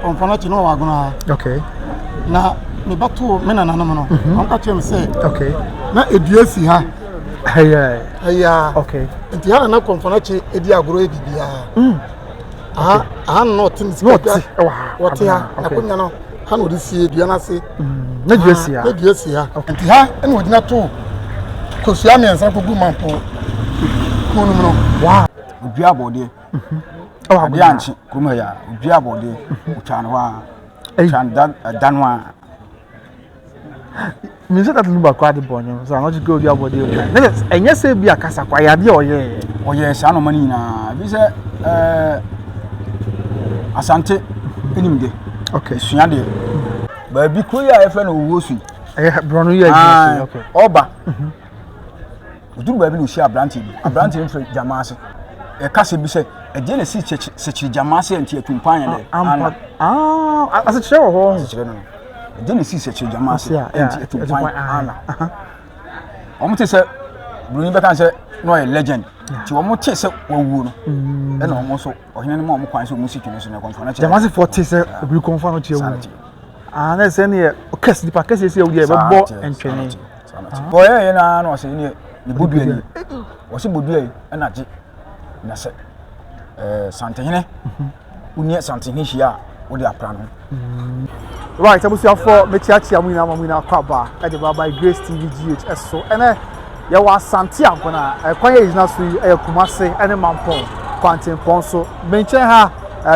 Konfanachi no wagona. Okay. Na me bato me na nanom no. Onka chem say. Okay. Na eduasi ha. Aya. Okay. Nti ha na konfanachi edi agoro ebibia. No things. What ya? Akonya no. Ha no di sie dua na se. Na eduasi ha. Eduasi ha. Nti ha ene odina to. Kosua me ensa ko gu mampo. Kunu no. Wow. Obi abode. Ade anchi kuma ya obi abode. Uchan wa. Chan danwa. Me say that number kwa de bonyo. So I want to go obi abode. Enye say bi akasa kwa ya de oye sa no mani na. Bi say asante enimde. Okay. Suade. Ba bi kro ya efe na owo su. Brono ya okay. Oba. Uduru ba bi no shi abranti mfre jamase. E kase bi say e je na si sechi jamase anti atumpan ya de. Asa chere wo ho. Chere no. E je na si sechi jamase anti atumpan ana. Omo te say Bruni bekan say no a legend. Ti omo te say wawu no. E na omo so ohene no mo kwan so mo si twene so na konfa na chere. Jamase 40 say bi konfa no tie wu. Na say ne okes di pa kese say wu ye be bo entwene. Boy e na no say ne bodu ani. Wo se bodu ai e na je. Na say santehene. Unie santehene hia wo de apra no. Right, abusuafo mechiachi amuna kwaba e de baba Grace TV GH so ene ya wa Asante Agona kwan ye na so e Kumase ene Mampon Kwantempon so menche ha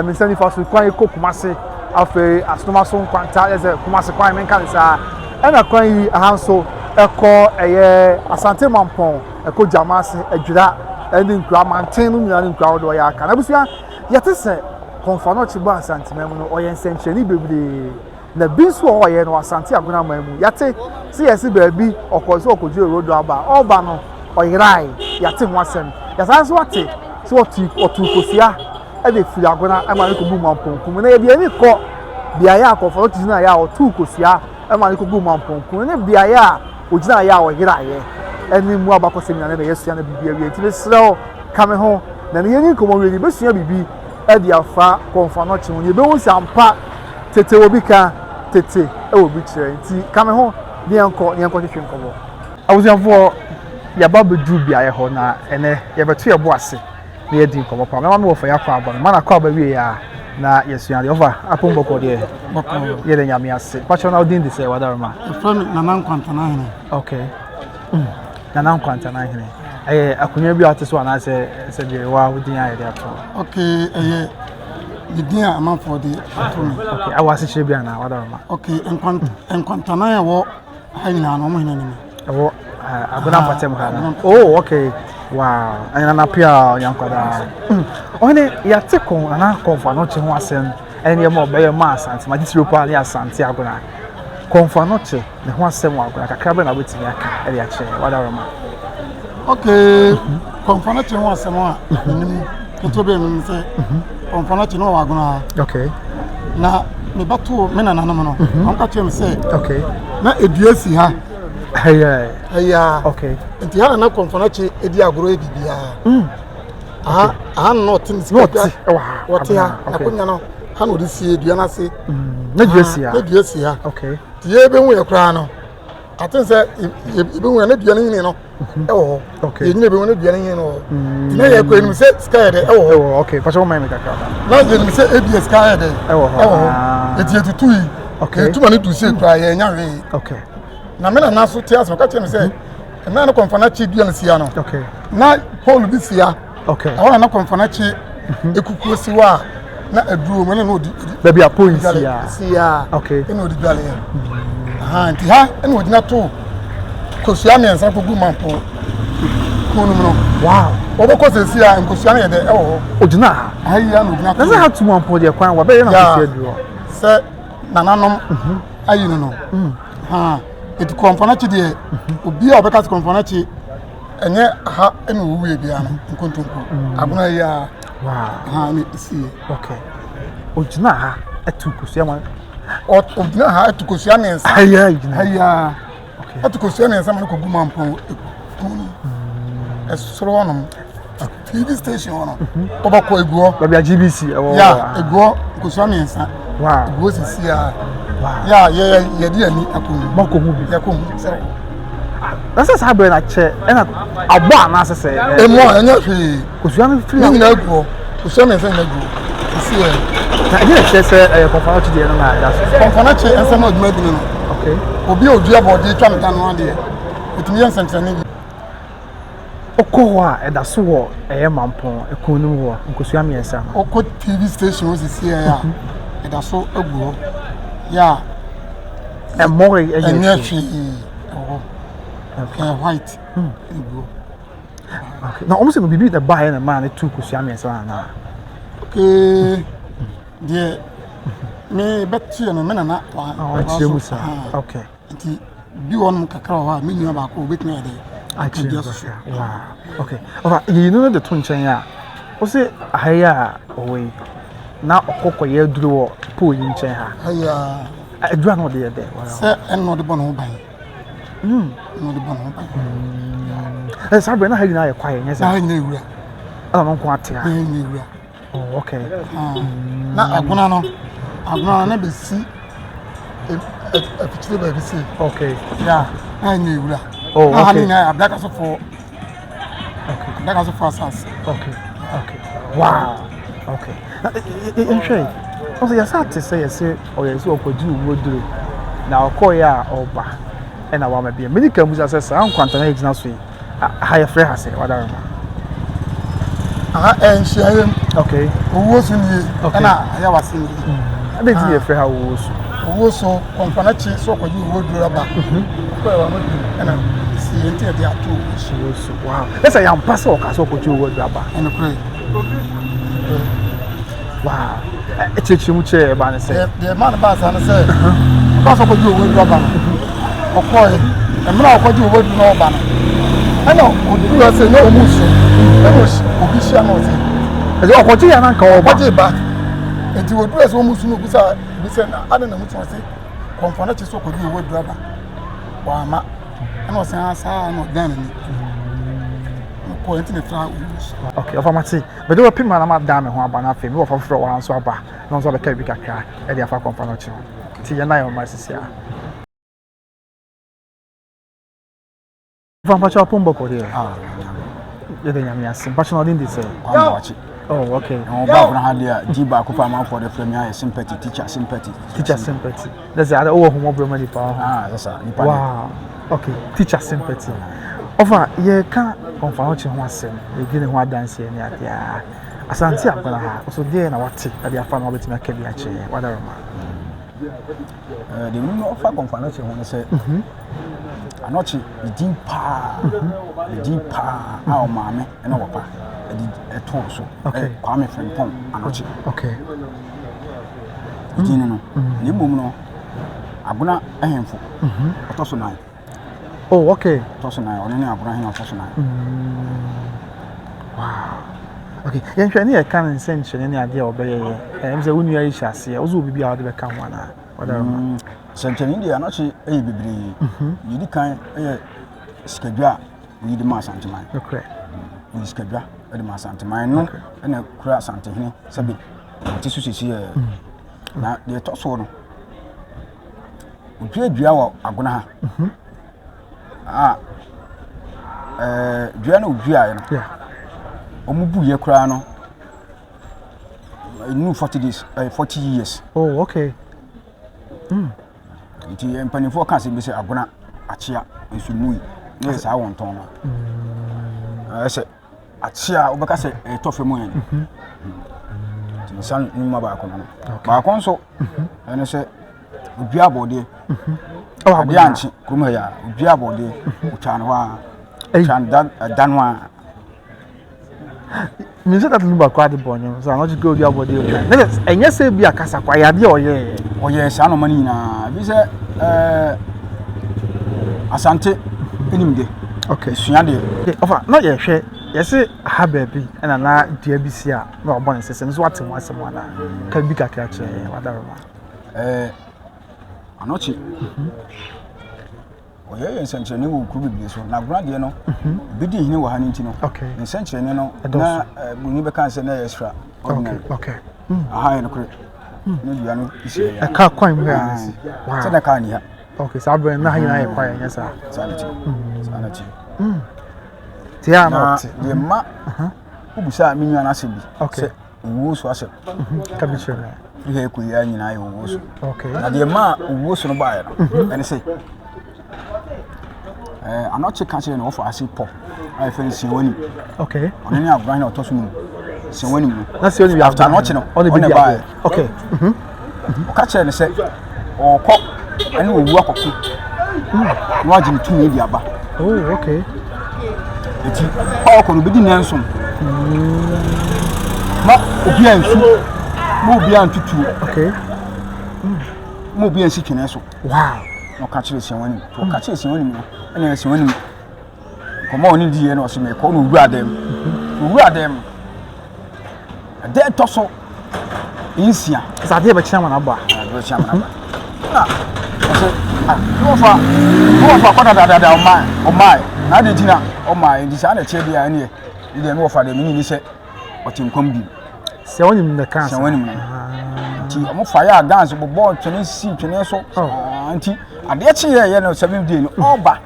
mensani fa so kwan ye Kumase afi asnoma so kwanta ye Kumase kwan men kan sa ena kwan yi ahanso eko eye Asante Mampon eko Jamase adwira ene nkura manten no nyina nkura do ya aka na abusua yete se konfano chiba Asante memu no oyensenche ni bebre na binsu o ye no Asante Agona mamu yate si yesi baabi okozo okoji rodo aba oba no oyirai yate ho asem yasanso wate si otu kosia e de firi Agona e ma ne ko bu mamponkum na ye bi ani ko bia ya akofo ti na ya otu kosia e ma ne ko bu mamponkum na bia ya ogina ya oyirai eni mu aba ko semina na yesu ya na bibia wi ti srew kame ho na ne yeni komo wi be sua bibi e di afa konfano chi ho ye be hu sampa tete obika tete e obi kire nti kame ho ni enko twetwe nkobo awuziafo ya baba dubia ye ho na ene ye beto ye bo ase na ye di nkobo pa me wo fa ya kwa aba mana kwa aba wie ya na yesu ya over apon boko de ye de nyame ase pacho na odin de se wadarma from nanan kwantana hene okay nanan kwantana hene akunya bi ate so na se de wa odin ya de ato okay the dia amount for the okay awase chire bia na wadarma okay enkwantana ya wo hayina no mo hina ni wo Agona patem kana oh okay wow ayina na pia yankwada ohne yate kon ana konfano che ho asem ene mo be ma Asante ma titiro pa ali Asante Agona konfano che ne ho asem wa Agona kakra be na betimi aka e ya che wadarma okay konfano che ho asem a nim to be me say konfano che no Agona okay na me bato me na nanom no onka chem say okay na eduasi ha okay nti ha na konfanachi edi agoro ebibia no things. What ya akonya no ha no di sie dua na se na eduasi ha okay ti ebe hu ye kra no atin se ebe hu na dua ni no e wo okay ye ni ebe hu na dua ni no ti na ye ko enu se sky de e wo okay pacho mai me kakra na ye ni se ebs sky de e wo eti etutu yi okay tuma ni du se kra ye nya we okay na me na so tia so ka tell me say na na konfanachi dua na sia no okay na Paul bi sia okay awon na konfanachi ekukuo siwa na aduro mo na no di baby apoi sia okay eno di dwale nti ha eno odina to kosua me ensa ko gu mampo kunu no wow oboko se sia nkosua na ye de e wo odina ha ayi na odina na se ha tu mampo de kwan wa be ye na kosua duro se nananom ayi no it konfanachi de obi a obeka konfanachi enye ha eno wuwe bia no nkontonko Agona ya wow ni isi okay ojina ha etukosia man ojina ha etukosia nensa haya okay etukosia nensa man ko guma mpon esoro wonom TV station wono obako eguo babia GBC ya eguo kosia nensa Wow. Go see ya. Wow. Yeah, dear me. Moko mubi. Yakum. That's a sabre na che. And a bar na say. E mo anya fi. Kusuami free. Ni na go. Kusuami fe na go. See ya. Na dey che say conference dey na that's. Conference ense no aduma bi no. Okay. Obi odua body twa meta no ade. Etumi yan sentene bi. Okowa eda so wo mampon ekonum wo nkosuami ensa. Oko TV station o see ya. Eda so agu. Ya. E more enya fi. Okay, white. Okay. Now, almost no bibi the buy na man two kusuami ensa na. Okay. Die me betu no me na wa. Okay. Nti bi won kakra wa me nua ba ko obetumi ade. Wow. Okay. Ofa, you know the tunchen ya. O say ahaya owe. Na okoko ye duru wo po yin chen ha. Aya. Adura no de de. Se enno de bono ban. No de bono ban. Sabre na ha nyina ye kwaye nyesa. Na nyina ewura. Ana no nko ate ha. Na nyina ewura. Oh, okay. Na aguna no. Aguna na be si afichire ba bi si. Okay. Ya, na nyina ewura. Oh, okay. Na nyina abdaka so for. Okay. Abdaka so for asas. Okay. Okay. Wow. Okay. Intray. Also, you start to say, you say, or you say, would do. Now, call ya or ba. And I want to be a medical music. I'm quantum age now. Higher friend has it. What are you? And she okay. Who was in the. And I was in the. I didn't see a friend who was. Who was so companachi so for you would do about. And I see it there too. She was wow. Let's say I'm pastor or so put you would rubber. And pray. Wow. It's a chimuche, man. The man bass and said, because of you would rubber. Of course, and now what you would know about. I know, you are saying no motion. That was official nothing. As you are watching and call back. And you would dress almost no bizarre. We said, I don't know what to say. Confounded so could you would rubber. Why, ma? I was saying, I not done. Pointing the flower. Okay, of Amati, but do a pin man about damn one banana film or for one so about non so the Kabica car and the Afro Confanation. Tia Nile, my sister. From Pacha Pumbo, dear. You're the young passionate in this. Oh, okay. Oh, Barbara had the Jiba Kupama for the premier sympathy, teacher sympathy. Teacher sympathy. There's the other over money power. Ah, that's a wow. Okay, teacher sympathy. Over, you can't confound once and begin one dance here near the Asante Abana. Also, dear, and what at the Afan of it in a cabinet, whatever. The woman of a confoundation when I say, I'm not deep our mammy and our papa. A torso. Okay. Kwame Frimpong, Anochi. Okay. Dino, Nimuno, Abuna, a handful. A tossonai. Oh, okay. Tossonai, or any Abraham of Tossonai. Wow. Okay. Yes, I need a canon sense any idea of Bay. I'm the Unia Shassi. I also be out of the Kamwana. Whatever. Central India, not a baby. You decline a schedule with the mass anti-mine. Okay. With schedule. The mass anti-mine, and a crass anti-him, Sabi. Tissues is here. Now, the toss order. We play Diawa Aguna. Diano Gia. Yeah. Omubu ye crano. New 40 days, 40 years. Oh, okay. It is penny for cancer, Mr. Aguna, Achia, and Sumui. Yes, I want to. I said, Achia, Obacase, a tough moon. Son, no more back on so. And I said, Biabody. Oh, the auntie, Kumaya, Biabody, Chanwa, Danwa. Means that number quite born, so I'm not go your body. And yes, be a casa quiet, or ye. Oh, yes, I know money now. This Asante, any okay, Sunday. Not yet, yes, ha baby, and I'm not dear BCA, no bonus, and what's one someone can be catch whatever. I'm not cheap. Oh, yeah, essentially, no could be this one. Now, Gradiano, bidding him what Hanitino. Okay, essentially, no, we never can say extra. Okay, okay. A high and a credit. no dua no isi a car kwan mu ya wow se na car ni ha okay so abren na hina ya kwa ya sa sanity tia na ye ma ubusa me nua na se bi okay wo so ase ka bi chere ihe ku ya nyina ye wo so okay na de ma wo so no ba ya no ene say anoche ka chere no ofo ase pop ai fe si woni okay oni ni agban na otoso mu si woni mu na si woni bi after anoche no on the ba okay o ka chere ne say o ko ene owu akoku no agim tumi bi aba oh okay eti o ko no bidi nansom ma obi ansu mo obi antutu okay mo obi ansi twene so wow no ka chere si woni to ka chere si woni no ene si woni komo oni di ye no so me ko no wu adem de toso insia sa de be chama na ba do chama na ba no fa kwada da o mai na de tina o mai ndi sa na che bia ene ide no fa de mi ni se o tinkom bi se woni me kan se woni me ti o fa ya dance bobo twene si twene so anti ade che ye no 7 day no oba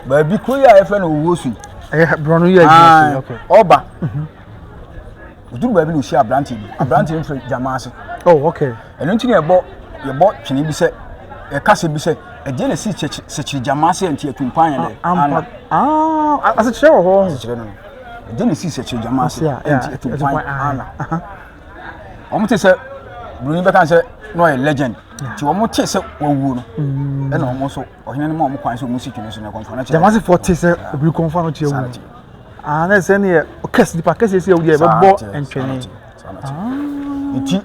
ba bi ko ya efe no wo su bro no ya okay oba uduru ba bi no shi abranti bi fre jamase oh okay eno nti ne ye bo twene bi se e kase bi se e de na si se jamase anti atumpan ya de asa chere ho no de na si se jamase anti atumpan ana o mo te se Bruni be kan se no a legend ti o mo te se wawu no e na o mo so o hene mo mo kwan se o mo si twene so na konfa na che jamase 40 se obi konfa no che wu na se ne o kes di pa kes se wu ye be bo entwene iti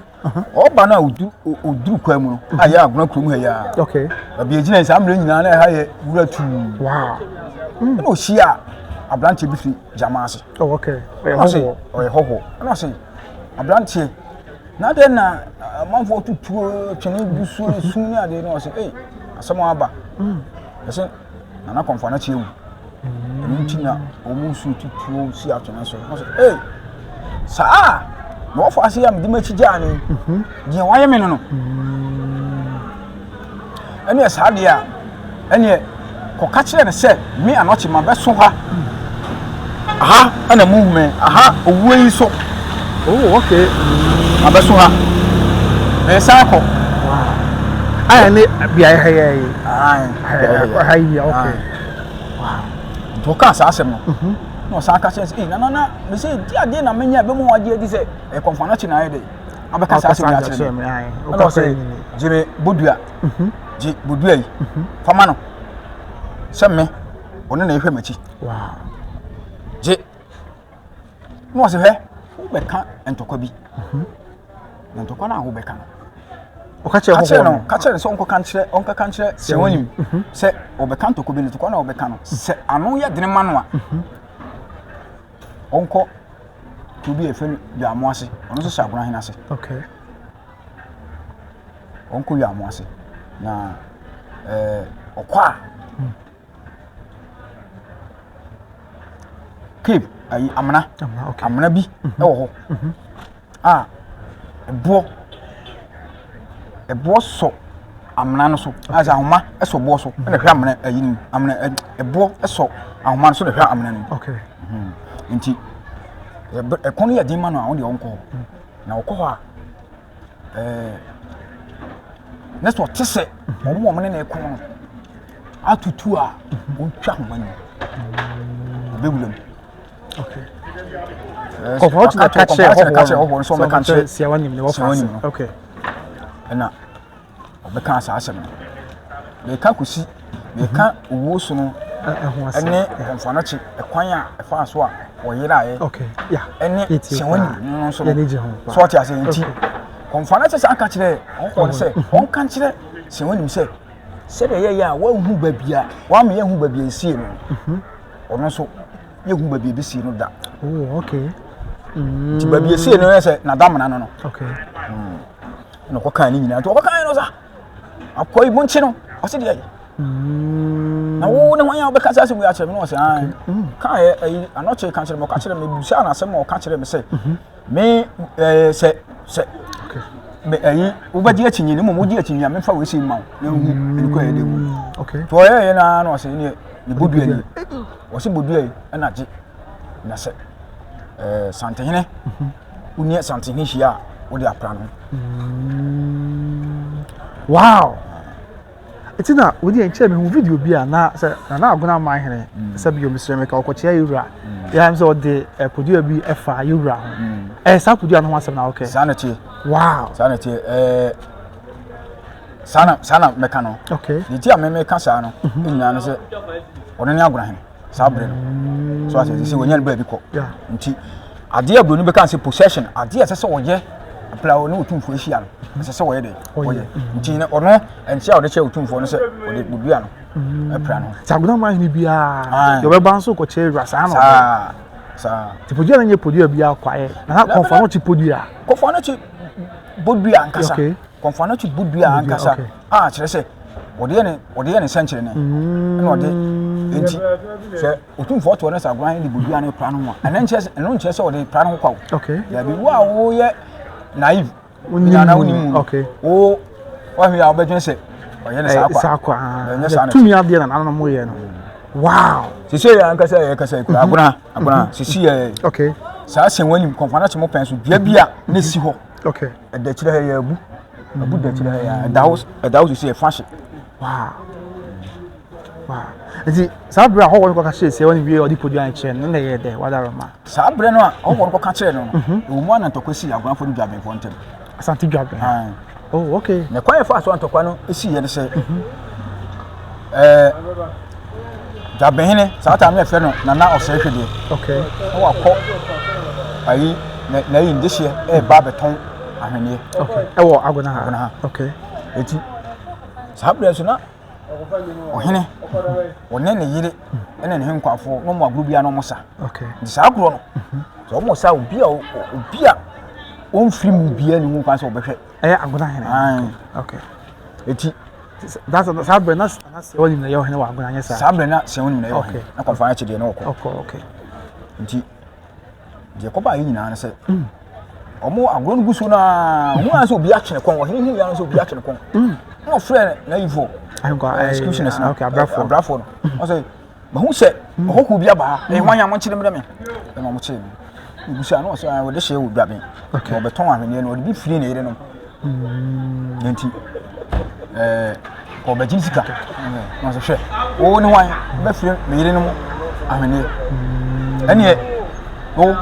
o ba na oduru kwa mu no aya aguna krom ha ya okay abi ejina nsa amre nyina na ha ye wura tu wow na o hia ablante bi fi jamase oh okay o hoho na se ablante na de na manfo tutuo twene busu sun ni ade no se asamo aba ese na konfa na chewu ntina o mu su tutuo si atwene so no se saa no fo ase ya mdi machi jani je waye me no ene saa de a ene ko ka kire ne se me anochi ma be so ha aha ana movement aha owuo yi so oh okay abeso ha be sako ai ne bia ai okay wow to ka sa asem no no sa ka sense na me say di ade na menya be mo waje di se e konfana chi na ai de abeka sa asem ya chi me ai o ka say jire bodua ji bodua yi fama no se me ono na ehwe machi wow ji no se he be ka entokwa bi na ntokwa na ho be ka o ka che ho no ka che so onko kan kire se wonim se obeka ntokwa bi ntokwa na obeka no se anu ye dene ma no a onko to bi efe ya amoase ono so saguna hina se okay onko ya amoase na okwa keep ayi amana okay amana bi e wo ho ebo so amana no so aza ahoma eso bo so na hwe amana ayi amana ebo eso ahoma no so na hwe amana no okay nti kono ya dima no a won onko na okọ ha next what tese mo ne na ekon no atutu a ontwa homa no bebulam okay ko na kache ho so me kache sia wanim ne wo fa okay na obeka asa asem no le ka kusi le ka owo so no ene konfana chi ekwan a efa so a wo yira ye okay yeah ene sia wanim no so ya neje ho so ti ase nti konfana chi aka kire on se on kan kire sia wanim se de ye ya wa hu babia wa me ye hu babia sie no ono so ye hu babia bi sie no da oh okay ti babia sie no se na damna no okay no ko kan ni nyina to ko kan no sa akoi bonchi no o se de na wo ne hwan ya obeka sa se mu ya kire me no se an kan e anoche kan kire me ka kire me busa na se mo ka kire me se me se ayi ubaji achinyi ne momoji achinyi me fa we se ma na hu enko ya de mu okay to ye na o se ne bodua ni o se bodua yi na je na se santehene unie santehene hia wo de apra no wow eti na wo de enche me hu video bi a na se na agona man hene se bi o misre me ka okoche yura ya am so de podua bi efa yura sa podua no asem na okay sana tie wow sana tie sana meka no okay ni tie me ka sa no nyina no se ono ne agona hene sa bre no so ase se wonya ba bi ko nti ade abro ni be kan se possession ade ase se woye apla wo ne otumfo ehia no ase se woye de woye nti ne ono entia wo de che otumfo no se wo de bubia no apra no sa agona man ni bia yo be ban so ko che yura sa no sa ti podua na nye podua bia kwae na konfa no ti podua konfa no ti bodua ankasa konfa no ti bodua ankasa kire se wode ne senchire ne na wode enti se otumfo to ne sa agona ni bodua ne pra no ho ana nche se wode pra no kwawo ya bi wa wo ye naive unya na unimu o wa hia obedwen se oye ne sa kwa tumi ade na na mo ye no wow sisi ya ankasa ya kasa ku agona sisi ya sa sen wanim konfana che mo pen so dua bia na si ho da kire ya abu da kire ya dawo sisi ya fashi wow ezi sabra ho won ko ka se woni bi odi podua an che ne ye de wadaro ma sabre no a ho won ko ka kire no o mu ana tokwasi agona fo dua ben fo ntem asante dua ben oh okay ne kwa fa so antokwa no esi ye ne se Jabehene sata me fe no na ose hwede no wakọ ayi na yi ndihye ba beton ahwene ewo agona ha eti sabre so na ohene wonne ne yire ene ne henkwafo no mo agru bia no mo sa ndi sa agro no so mo sa obi a on free mu bia ni mu kwa so obehwe agona hene eti that's sabre na woni na yo hene wa agona nya sa sabre na se woni na yo hene na konfa chede na okọ nti je ko ba yi nyina na se omo agro no guso na omo an so obi a twene kon ohene hu ya no so obi a twene kon no friend na ifo executioners na abrafo no o say ma hu se ohoku bia ba e hwanya mo chire me e ma mo chire guso na o say wo de hye wo bia ben o beton ahwene no o de bi firi na yire no nti ko be jinsika no so hwe o ni wan be firi me yire no mo ahwene ene o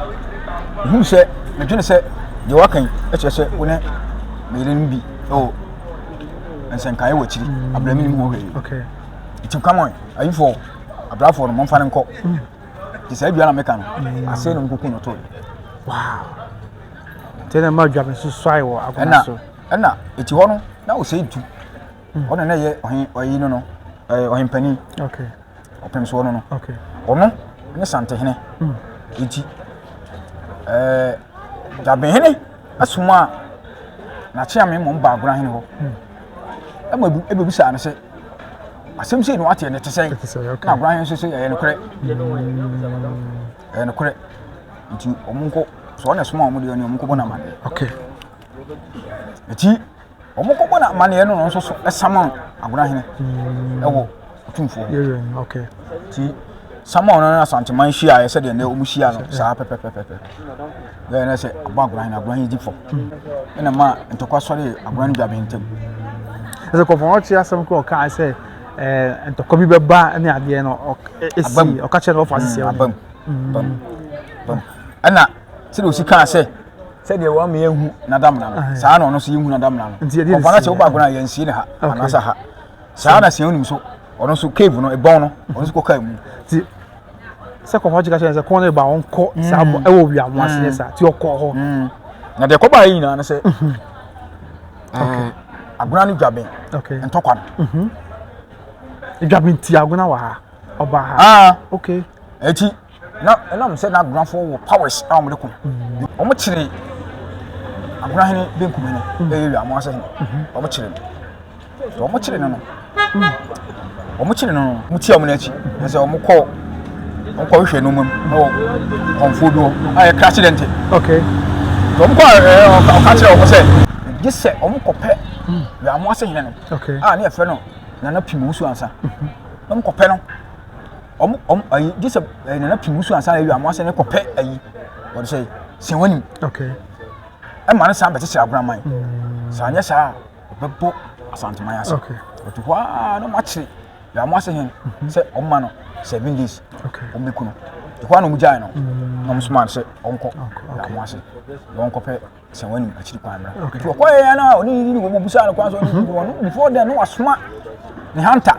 hu se me dwene se je wakan e che se wo ne me yire no bi o ensen kai wo chiri abrami ni mo hwe it come on ayi for abrafo no mo fa nko ti se bia na meka no ase no nkuku no to wow tena ma dwa me so swai wo agona so na eti ho no na o se du ono na ye oyi no ohin pani opem so no ono ne sante hene eti da be hene asuma na chia me mo ba agona hene ho ebebu sa na se asem se no ate ne tesai na agona hene so ye no kure no kure eti omunko so na suma omu de oni omunko bona man eti omunko bona man ye no so esama agona hene ewo otumfo ti sama ono na asante man hia ye se de na omu hia no sa pepepepe ye na se agona hene difo ena ma ntokwa sori agona ni gabe ntem ese ko fon ochi asem ko ka se ntokwa bi beba ne ade no esi o ka che no fa sisi bam ana se do sika se de wa me ehu na damna no saa na ono so yehu na damna no o fana che wo ba agona ye nsi ne ha anasa ha saa na se onim so ono so cave no ebon no ono so ko ka mu ti se ko hoji ka che se ko ne ba won ko sa e wo wi amo ase sa ti o ko ho na de ko ba yi na se agona ni dwaben ntokwa no dwaben ti agona wa ha oba ha eti na mo se na agona fo wo powers a mo de ko o mo kire agona hene benkum ne wi amo ase o mo kire so o mo kire no o mo kire no mo ti amu na chi ase o mo ko hwe no mum no konfo do ay accident so mo ko o ka kire o mo se just say kope ya mo ase hene no okay ne efe no na pimusu ansa kope no ayi just na pimusu ansa ya mo ase ne kope ayi what say senwani okay ma ne san betese agonaman sa anya sa bebo asanteman asa okay otu kwa no machi ya mo ase hene say omma no 7 days okay ombeku no kwa no mujai no no msman say onko ya mo ase onko pe senwani achiri kwa mra otu kwa ya na oni wo busa no kwa so ni before then no wasoma ni hunter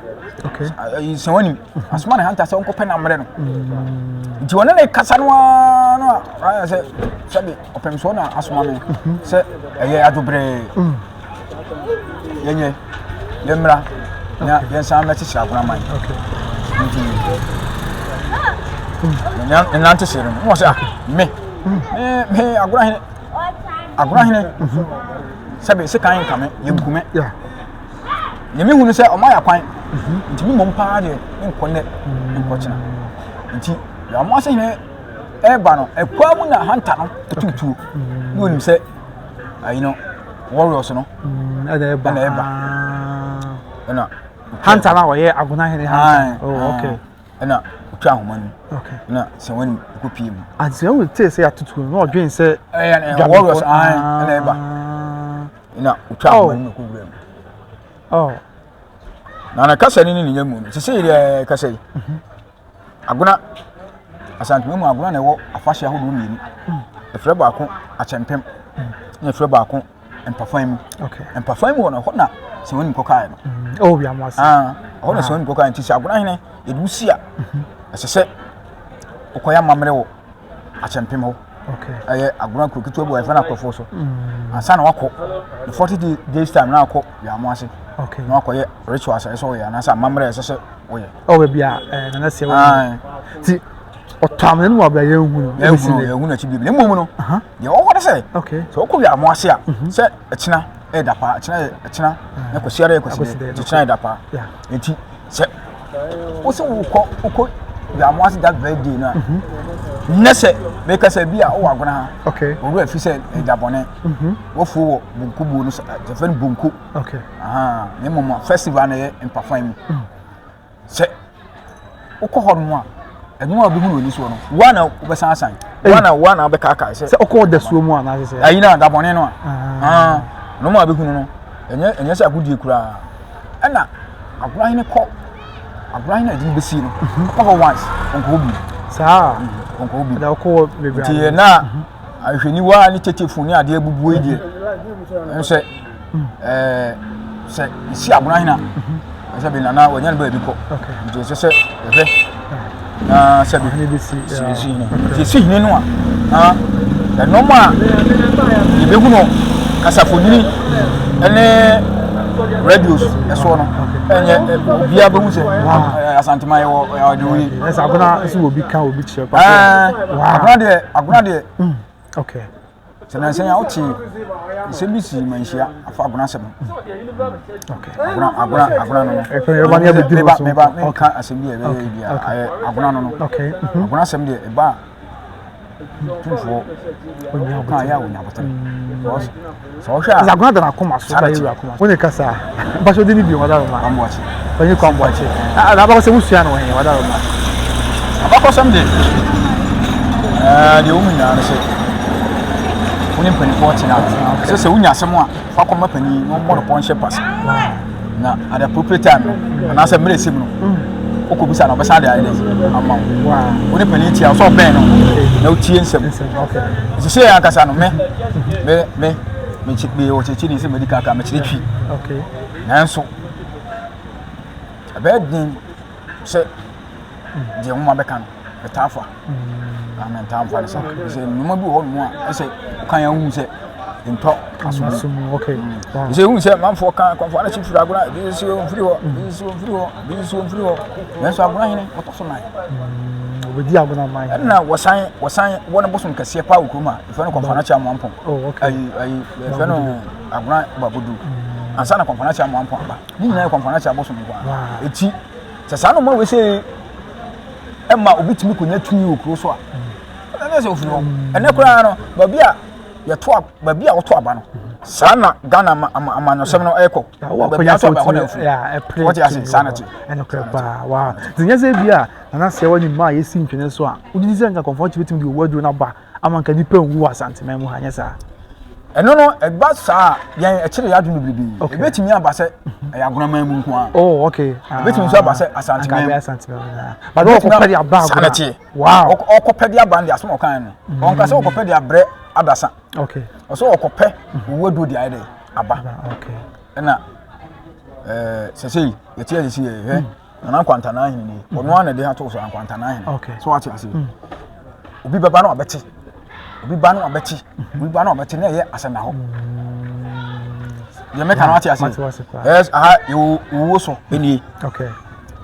okay senwani asoma ni hunter say onko pe na mre no nti wona na kasa no no aya say sabi opem so na asoma me say eye adobre yenye yemra na yensa ma chichira gona man okay nante sere no say me agora hene sabi se kan kame yemkume yeah yemi hunu say o ma ya kwan nti mi mom pa de nkone nkwochina nti ya mo ase hene eba no ekwa mu na hanta no tutu no nim say ayi no warriors no eba na hanta na oye aguna hene hanta oh okay na twa homani okay na se wani ko piem anse we tell say atutu no odwen say warriors na eba na twa homani ko gure oh na kasa ni ni nyamu se se ile kasa yi aguna asantwe mu aguna na ewo afahye ahodo mi ni efre ba ko achempem na efre ba ko empafan okay empafan mu no ho na se wani ko kai no oh bi amwase ho na se wani ko kai nti se aguna hene edusia asese okoya mamre wo achempem ho okay aye aguna ko kitu bo efa na akofo so ansa na wako 40 days time na akọ ya amwase okay na akoye rituals so ya na sa mamre esese oye oh be bia na se wo ti otamne no ba ya ehunu na chibi le momu no ye wo hore se okay so ko ya amwase a se echina edapa echina na kwasiara ekwasi echina edapa enti se wo se wo ya amwase that very day na nese make say bia wo agona ha okay wo afi se edabone wo fu wo bunku bu no se fen bunku okay ne momo festival na ye empafan mu se wo ko ho no a enu abi hu oni so no wana wo be san san wana be kaka se o da suo mu ana se ayi na dabone no a no mo abi hu no enye se agudie kura na agura hine ko agura hine di besi no ko once onko obi sa onko obi da ko bebra ti na ahweni wa ni tetefu ni ade abubu edie ense se isi agura hina se bi na wanya ba bi ko okay nti se ebe na se bi ni besi si hine no a da no ma ibe hu no kasafoni ene radios eso no enye bia ba hu se asantema ye wo ya de wi esa agona esi obi kan obi chire pa agona de okay sena sen ya oti se bi si manhia afa agona sem okay agona no e fe yoba ne be diri so me ba ka asem bi e bia agona no okay agona sem de e ba tufo onya ka ya onya botan so sha agona da na koma so ba yiru akoma woni kasa ba so de ni bi wada ma amboachi onye ko amboachi na ba ko se musua no he wada ma abako sem de de umu na se woni pani 40 na se unya asem a fa koma pani no mo do pon shepas na at appropriate time na se mere sim no okobisa na obesa de ayeles ama woni pani ti a so ben no na utie nsem okay se ya kasa no me chikbe o chechi ni se medical ka me chiri twi okay nanso abedin se de mo mabeka no betafa amen tamfa se se no bi ho no a se kan ya hu se nto asumu okay se hu se manfo kan konfo na chifu agora bi se o mfiri ho nanso agora hene otoso nai obedi agona man na wasan wona bosun kase pa okruma ife no konfo na cha mo ampon oh okay ai ife no agora babudu ansa na konfo na cha mo ampon ba ni nyina konfo na cha bosun kwa eti se sa no mo we se emma obitimi konya tumi okro so a na se ofiri ho ene kura no ba bia ye to ba bia wo to aba no sana Ghana ama no sem no eko ba ya so ya e what you say sanity eno krepa wow zinyeze bia na se wani ma yesi ntwene so a udi se nka comfort bitim di owaduro na ba ama nka nipa nwu asante man mu hanya sa eno no e ba sa yen e kire ya dunu bibi e betimi aba se e agona man mu nko a oh okay betimi so aba se asante man ba do ko pedi aba sanity wow o ko pedi aba ndi aso kan no on ka se o ko pedi abre adasa okay so o ko pe owaduro di aide aba okay na sesei yeti yesi na kwanta na hin ni ono ana de ha to so kwanta na hin so what you say obi baba na obeti obi ba na obeti obi ba na obeti na ye asana ho ye meka na what you say yes aha wo so eni okay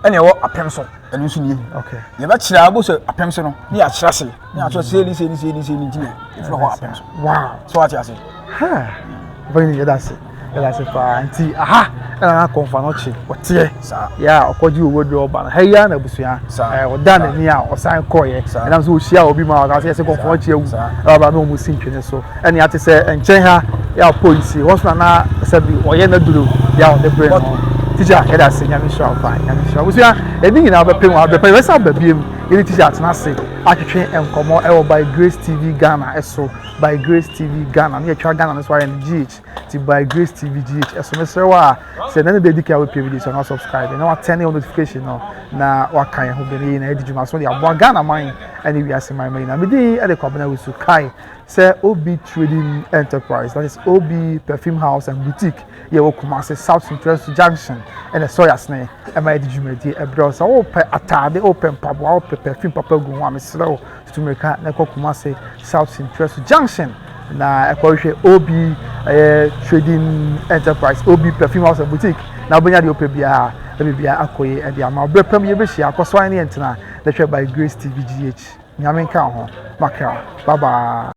eni wo apem so eni so ni okay ye ba kira abo so apem so no ni a kira se ni a to se ni tina if no ho apem so wow so what you say ha bani that's it fa anti aha na konfanochi wotie ya okoji owodo oba na heya na busua oda na ni a osan koye na so ohia obi ma ka se konfanochi ewu aba na omusi ntwene so ene ate se enchen ha ya police hospital na se bi oye na duro ya o de brain no teacher heada se nyame sure fa nyame sure busua eni nyina obepe mo obepe we sa babiem eni teacher atena se atwetwe enkomo e wo by Grace TV Ghana eso by Grace TV Ghana na yetwa Ghana no so are GH ti by Grace TV GH eso me sewa se na dey dika we pay so na subscribe na turn on notification no na wakan ho beni na edijuma so dey abo Ghana man any we ase man na me dey e dey kwabena we su kai say OB Trading Enterprise, that is OB Perfume House and Boutique. Ye wo Kumasi South Interest Junction and the Soyasne. Am I did you make a browser? Oh, atade open pub, perfume papa go one slow to make a Kumasi South Interest Junction. Na OB Trading Enterprise, OB Perfume House and Boutique. Now when you open bia, let me be a akoye and the amount of premier beshi, akoswani entena, lecture by Grace TV GH. Nyamen ka ho, makra. Bye bye.